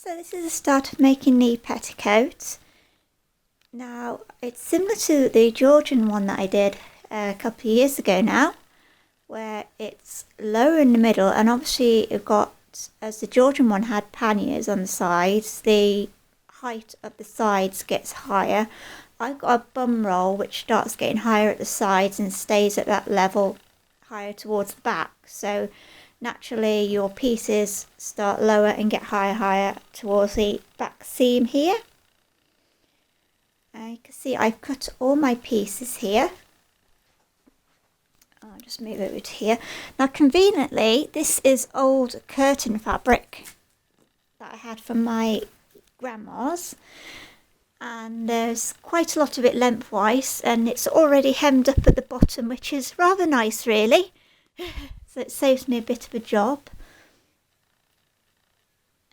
So this is the start of making the petticoat. Now it's similar to the Georgian one that I did a couple of years ago now, where it's lower in the middle, and obviously it got, as the Georgian one had panniers on the sides, the height of the sides gets higher. I've got a bum roll which starts getting higher at the sides and stays at that level higher towards the back, so naturally your pieces start lower and get higher towards the back seam here. You can see I've cut all my pieces here. I'll just move over to here. Now conveniently, this is old curtain fabric that I had from my grandma's, and there's quite a lot of it lengthwise, and it's already hemmed up at the bottom, which is rather nice really. So it saves me a bit of a job,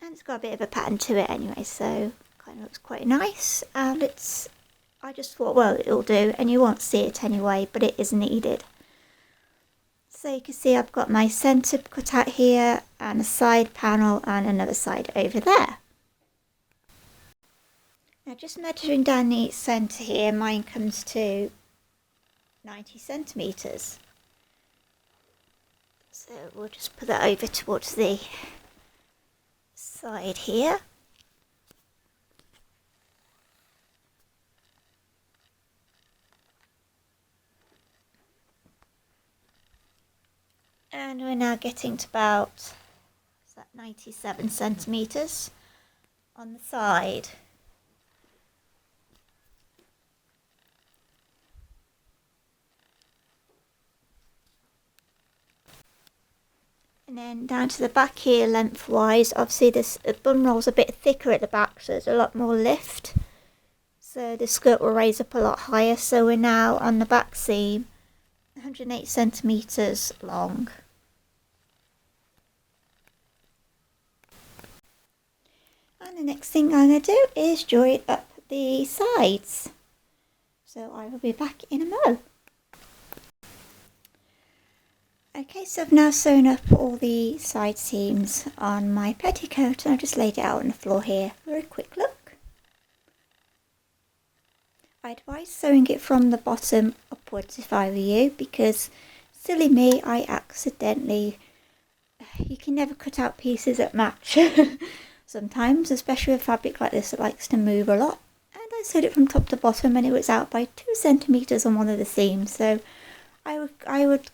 and it's got a bit of a pattern to it anyway, so kind of looks quite nice. And I just thought, well, it'll do, and you won't see it anyway, but it is needed. So you can see I've got my centre cut out here, and a side panel, and another side over there. Now just measuring down the centre here, mine comes to 90 centimetres. So we'll just put that over towards the side here. And we're now getting to about 97 centimetres on the side. And then down to the back here lengthwise, obviously this bum roll's a bit thicker at the back, so there's a lot more lift. So the skirt will raise up a lot higher, so we're now on the back seam 108 centimetres long. And the next thing I'm going to do is join up the sides. So I will be back in a mo. Okay, so I've now sewn up all the side seams on my petticoat, and I've just laid it out on the floor here for a quick look. I advise sewing it from the bottom upwards if I were you, because silly me, I accidentally, you can never cut out pieces that match. Sometimes, especially with fabric like this that likes to move a lot, and I sewed it from top to bottom and it was out by 2 centimetres on one of the seams, so I would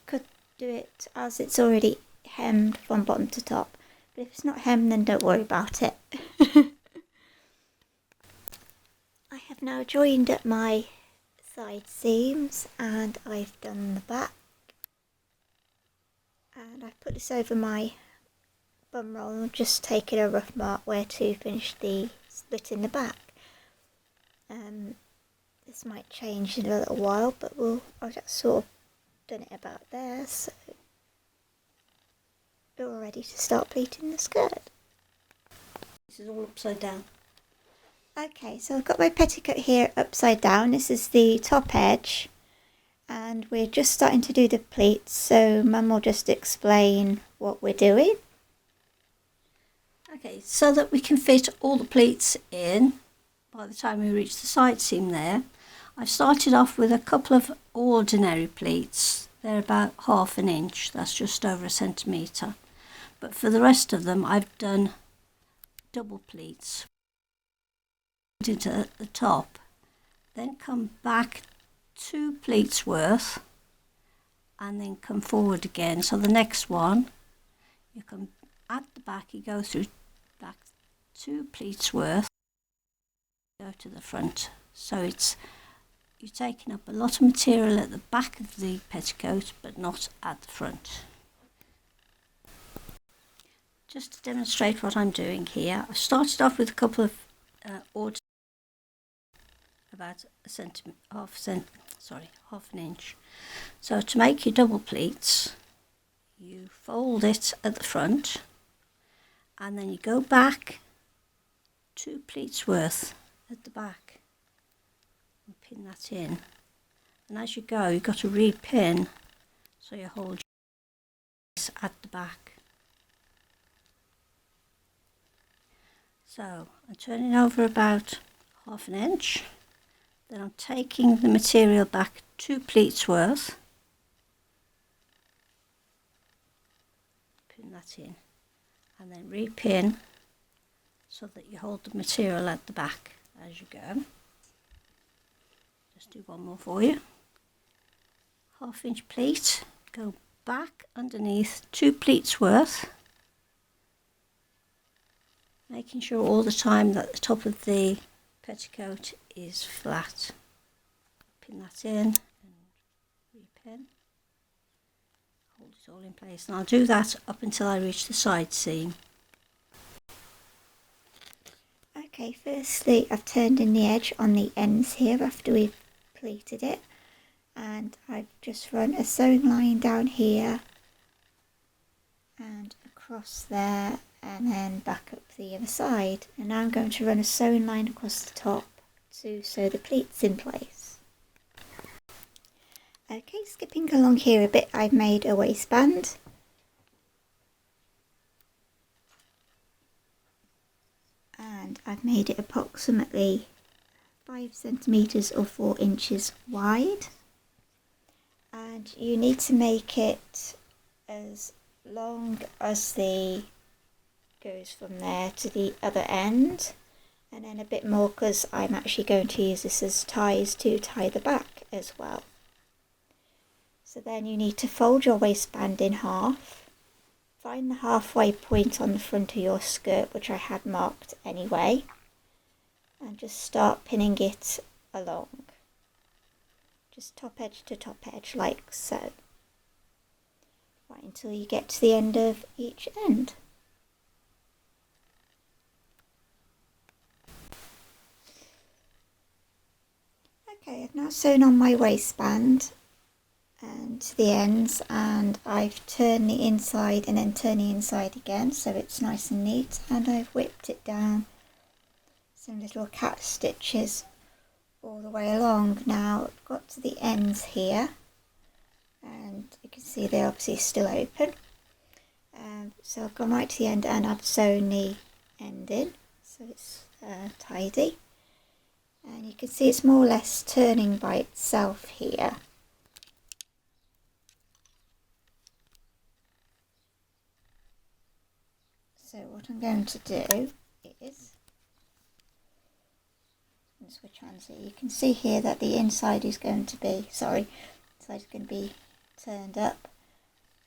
do it as it's already hemmed from bottom to top, but if it's not hemmed, then don't worry about it. I have now joined up my side seams, and I've done the back, and I've put this over my bum roll and just taken a rough mark where to finish the split in the back. This might change in a little while, but I've just sort of done it about there, so we're all ready to start pleating the skirt. This is all upside down. Okay, so I've got my petticoat here upside down. This is the top edge, and we're just starting to do the pleats, so Mum will just explain what we're doing. Okay, so that we can fit all the pleats in by the time we reach the side seam there, I've started off with a couple of ordinary pleats. They're about 1/2 inch, that's just over 1 centimetre. But for the rest of them, I've done double pleats. Into the top, then come back 2 pleats worth, and then come forward again. So the next one, you come at the back, you go through back 2 pleats worth, go to the front. So you're taking up a lot of material at the back of the petticoat, but not at the front. Just to demonstrate what I'm doing here, I've started off with a couple of ordinary, about half an inch. So to make your double pleats, you fold it at the front, and then you go back 2 pleats worth at the back and pin that in. And as you go, you've got to re-pin so you hold at the back. So I'm turning over about half an inch. Then I'm taking the material back 2 pleats worth. Pin that in. And then repin so that you hold the material at the back as you go. Just do one more for you. Half-inch pleat, go back underneath 2 pleats worth, making sure all the time that the top of the petticoat is flat. Pin that in and repin. Hold it all in place, and I'll do that up until I reach the side seam. Okay, firstly I've turned in the edge on the ends here after we've pleated it, and I've just run a sewing line down here and across there and then back up the other side, and now I'm going to run a sewing line across the top to sew the pleats in place. Okay, skipping along here a bit, I've made a waistband. And I've made it approximately 5 centimetres or 4 inches wide. And you need to make it as long as the goes from there to the other end, and then a bit more because I'm actually going to use this as ties to tie the back as well. So then you need to fold your waistband in half. Find the halfway point on the front of your skirt, which I had marked anyway, and just start pinning it along. Just top edge to top edge like so. Right until you get to the end of each end. Okay, I've now sewn on my waistband and to the ends, and I've turned the inside and then turned the inside again so it's nice and neat, and I've whipped it down some little cat stitches all the way along. Now I've got to the ends here and you can see they're obviously still open, so I've gone right to the end and I've sewn the end in so it's tidy, and you can see it's more or less turning by itself here. So what I'm going to do is switch on, so you can see here that the inside is going to be, turned up,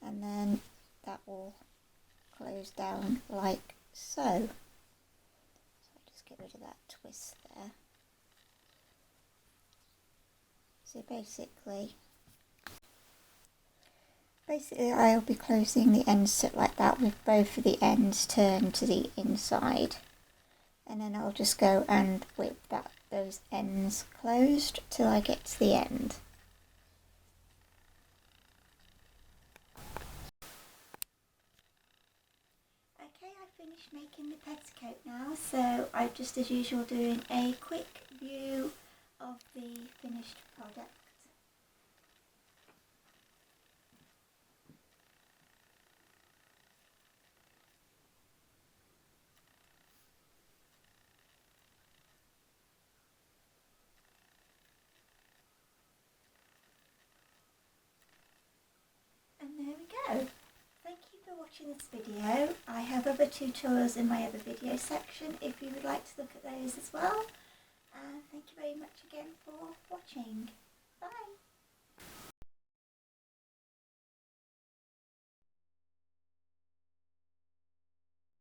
and then that will close down like so. So just get rid of that twist there. So basically I'll be closing the ends like that with both of the ends turned to the inside, and then I'll just go and whip those ends closed till I get to the end. Okay, I finished making the petticoat now, so I'm just as usual doing a quick view of the finished product. And there we go. Thank you for watching this video. I have other tutorials in my other video section if you would like to look at those as well. And thank you very much again for watching.